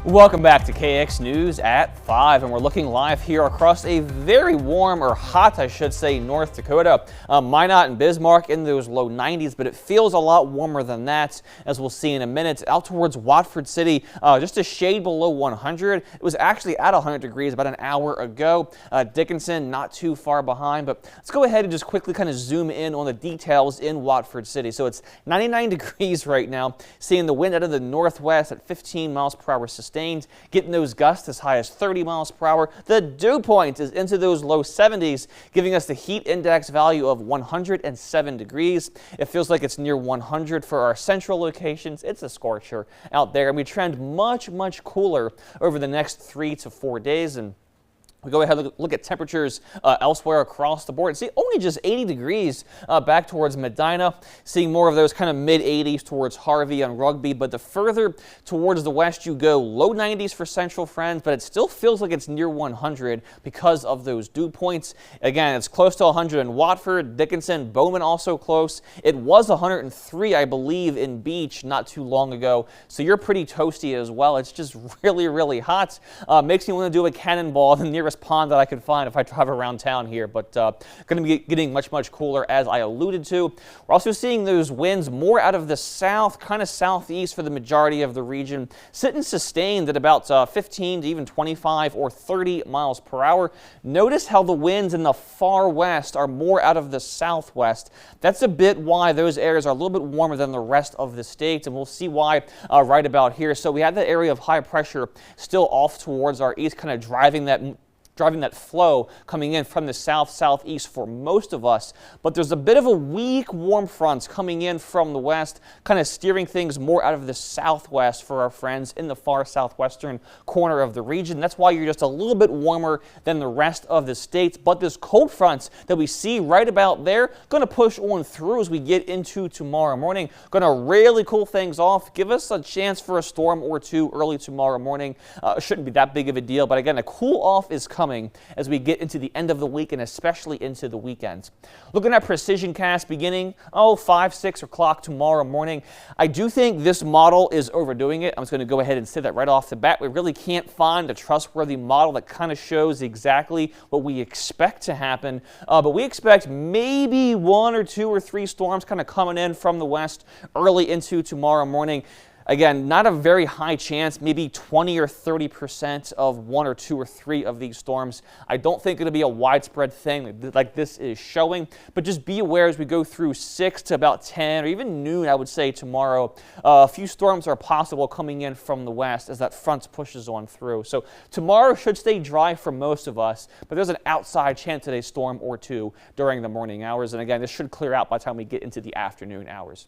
Welcome back to KX News at 5, and we're looking live here across a very warm, or hot, I should say, North Dakota. Minot and Bismarck in those low 90s, but it feels a lot warmer than that, as we'll see in a minute. Out towards Watford City, just a shade below 100. It was actually at 100 degrees about an hour ago. Dickinson not too far behind, but let's go ahead and just quickly kind of zoom in on the details in Watford City. So it's 99 degrees right now, seeing the wind out of the northwest at 15 miles per hour sustained, getting those gusts as high as 30 miles per hour. The dew point is into those low 70s, giving us the heat index value of 107 degrees. It feels like it's near 100 for our central locations. It's a scorcher out there, and we trend much cooler over the next 3 to 4 days. And we go ahead and look at temperatures elsewhere across the board. See, only just 80 degrees back towards Medina, seeing more of those kind of mid-80s towards Harvey and Rugby. But the further towards the west you go, low 90s for central friends, but it still feels like it's near 100 because of those dew points. Again, it's close to 100 in Watford, Dickinson, Bowman also close. It was 103, I believe, in Beach not too long ago. So you're pretty toasty as well. It's just really hot. Makes me want to do a cannonball the nearest pond that I could find if I drive around town here, but going to be getting much cooler, as I alluded to. We're also seeing those winds more out of the south, kind of southeast for the majority of the region, sitting sustained at about 15 to even 25 or 30 miles per hour. Notice how the winds in the far west are more out of the southwest. That's a bit why those areas are a little bit warmer than the rest of the state, and we'll see why right about here. So we have that area of high pressure still off towards our east, kind of driving that flow coming in from the southeast for most of us. But there's a bit of a weak warm front coming in from the west, kind of steering things more out of the southwest for our friends in the far southwestern corner of the region. That's why you're just a little bit warmer than the rest of the states. But this cold front that we see right about there, going to push on through as we get into tomorrow morning. Going to really cool things off, give us a chance for a storm or two early tomorrow morning. Shouldn't be that big of a deal, but again, a cool off is coming as we get into the end of the week and especially into the weekends. Looking at precision cast beginning 5, 6 o'clock tomorrow morning. I do think this model is overdoing it. I'm just going to go ahead and say that right off the bat. We really can't find a trustworthy model that kind of shows exactly what we expect to happen, but we expect maybe 1 or 2 or 3 storms kind of coming in from the west early into tomorrow morning. Again, not a very high chance, maybe 20 or 30% of 1 or 2 or 3 of these storms. I don't think it'll be a widespread thing like this is showing, but just be aware as we go through 6 to about 10 or even noon, I would say, tomorrow. A few storms are possible coming in from the west as that front pushes on through. So tomorrow should stay dry for most of us, but there's an outside chance of a storm or 2 during the morning hours. And again, this should clear out by the time we get into the afternoon hours.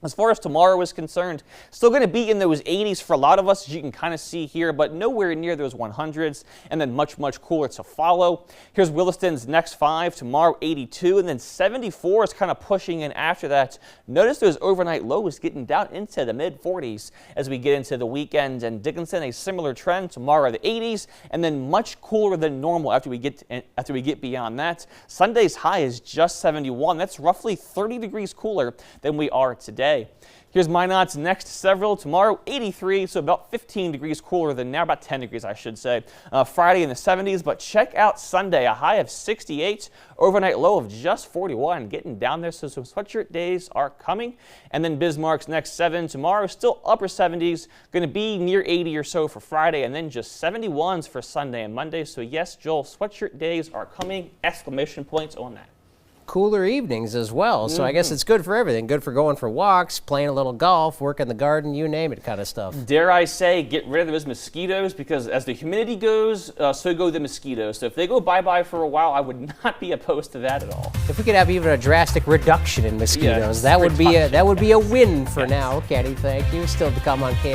As far as tomorrow is concerned, still going to be in those 80s for a lot of us, as you can kind of see here, but nowhere near those 100s, and then much cooler to follow. Here's Williston's next 5, tomorrow 82, and then 74 is kind of pushing in after that. Notice those overnight lows getting down into the mid-40s as we get into the weekend, and Dickinson, a similar trend, tomorrow the 80s, and then much cooler than normal after we get beyond that. Sunday's high is just 71. That's roughly 30 degrees cooler than we are today. Here's Minot's next several. Tomorrow, 83, so about 15 degrees cooler than now, about 10 degrees, I should say. Friday in the 70s, but check out Sunday, a high of 68, overnight low of just 41, getting down there, so some sweatshirt days are coming. And then Bismarck's next 7 tomorrow, still upper 70s, going to be near 80 or so for Friday, and then just 71s for Sunday and Monday. So yes, Joel, sweatshirt days are coming, exclamation points on that. Cooler evenings as well, so I guess it's good for everything. Good for going for walks, playing a little golf, work in the garden, you name it kind of stuff. Dare I say, get rid of those mosquitoes, because as the humidity goes, so go the mosquitoes. So if they go bye-bye for a while, I would not be opposed to that at all. If we could have even a drastic reduction in mosquitoes, that would be a win for now. Kenny, thank you. Still to come on KX.